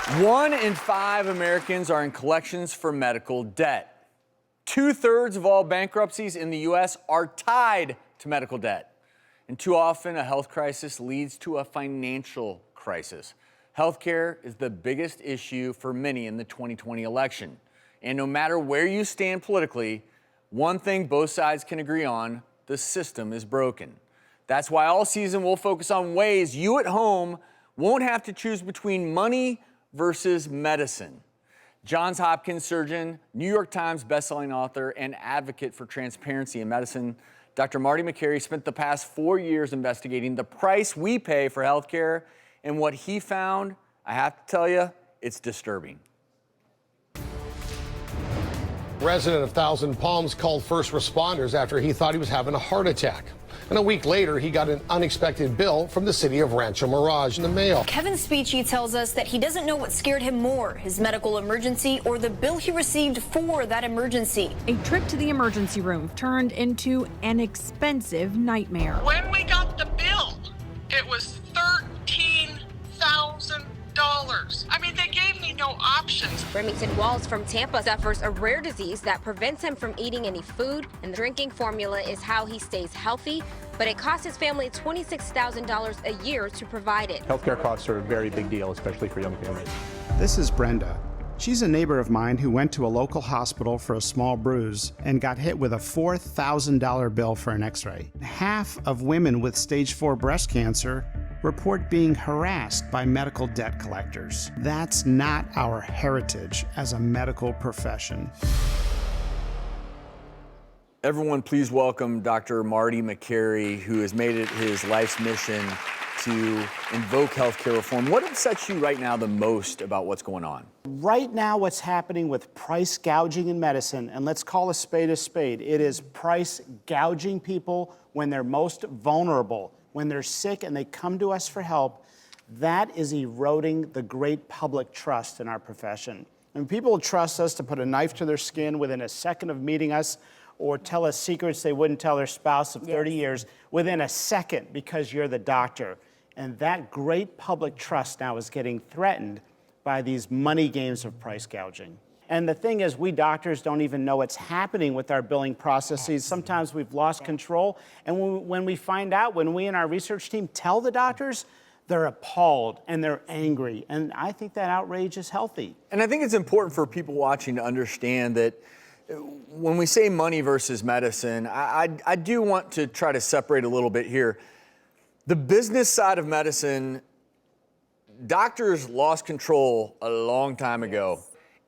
1 in 5 Americans are in collections for medical debt. 2/3 of all bankruptcies in the U.S. are tied to medical debt. And too often, a health crisis leads to a financial crisis. Healthcare is the biggest issue for many in the 2020 election. And no matter where you stand politically, one thing both sides can agree on: the system is broken. That's why all season we'll focus on ways you at home won't have to choose between money versus medicine. Johns Hopkins surgeon, New York Times bestselling author, and advocate for transparency in medicine, Dr. Marty Makary spent the past 4 years investigating the price we pay for healthcare, and what he found, I have to tell you, it's disturbing. Resident of Thousand Palms called first responders after he thought he was having a heart attack. And a week later, he got an unexpected bill from the city of Rancho Mirage in the mail. Kevin Speechy tells us that he doesn't know what scared him more, his medical emergency or the bill he received for that emergency. A trip to the emergency room turned into an expensive nightmare. When we got the bill, it was $13,000. I mean, they gave me no options. Remington Walls from Tampa suffers a rare disease that prevents him from eating any food, and the drinking formula is how he stays healthy, but it costs his family $26,000 a year to provide it. Healthcare costs are a very big deal, especially for young families. This is Brenda. She's a neighbor of mine who went to a local hospital for a small bruise and got hit with a $4,000 bill for an x-ray. Half of women with stage 4 breast cancer report being harassed by medical debt collectors. That's not our heritage as a medical profession. Everyone, please welcome Dr. Marty Makary, who has made it his life's mission to invoke healthcare reform. What upsets you right now the most about what's going on? Right now, what's happening with price gouging in medicine, and let's call a spade, it is price gouging people when they're most vulnerable, when they're sick and they come to us for help. That is eroding the great public trust in our profession. And people trust us to put a knife to their skin within a second of meeting us, or tell us secrets they wouldn't tell their spouse of 30 years within a second because you're the doctor. And that great public trust now is getting threatened by these money games of price gouging. And the thing is, we doctors don't even know what's happening with our billing processes. Sometimes we've lost control. And when we find out, when we and our research team tell the doctors, they're appalled and they're angry. And I think that outrage is healthy. And I think it's important for people watching to understand that when we say money versus medicine, I do want to try to separate a little bit here. The business side of medicine, doctors lost control a long time ago.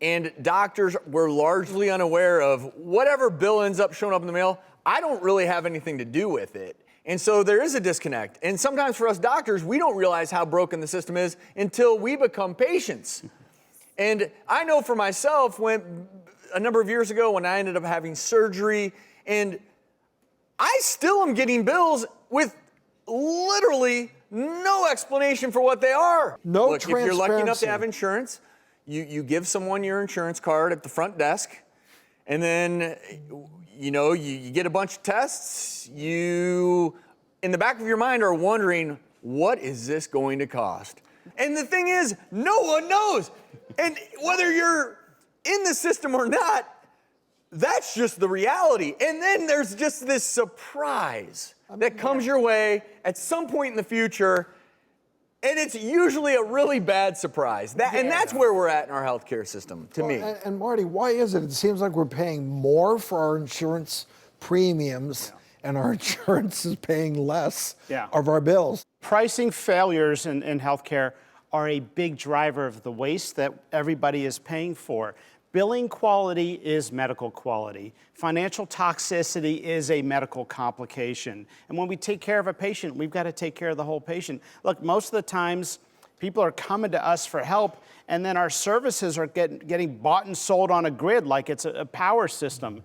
And doctors were largely unaware of whatever bill ends up showing up in the mail. I don't really have anything to do with it. And so there is a disconnect. And sometimes for us doctors, we don't realize how broken the system is until we become patients. And I know for myself, when a number of years ago when I ended up having surgery, and I still am getting bills with literally no explanation for what they are. No Look, transparency. if you're lucky enough to have insurance, you give someone your insurance card at the front desk, and then you get a bunch of tests. You, in the back of your mind, are wondering, what is this going to cost? And the thing is, no one knows. And whether you're in the system or not, that's just the reality. And then there's just this surprise that comes your way at some point in the future, and it's usually a really bad surprise. And that's where we're at in our healthcare system, to me. And Marty, why is it? It seems like we're paying more for our insurance premiums, and our insurance is paying less of our bills. Pricing failures in healthcare are a big driver of the waste that everybody is paying for. Billing quality is medical quality. Financial toxicity is a medical complication. And when we take care of a patient, we've got to take care of the whole patient. Look, most of the times, people are coming to us for help, and then our services are getting bought and sold on a grid like it's a power system.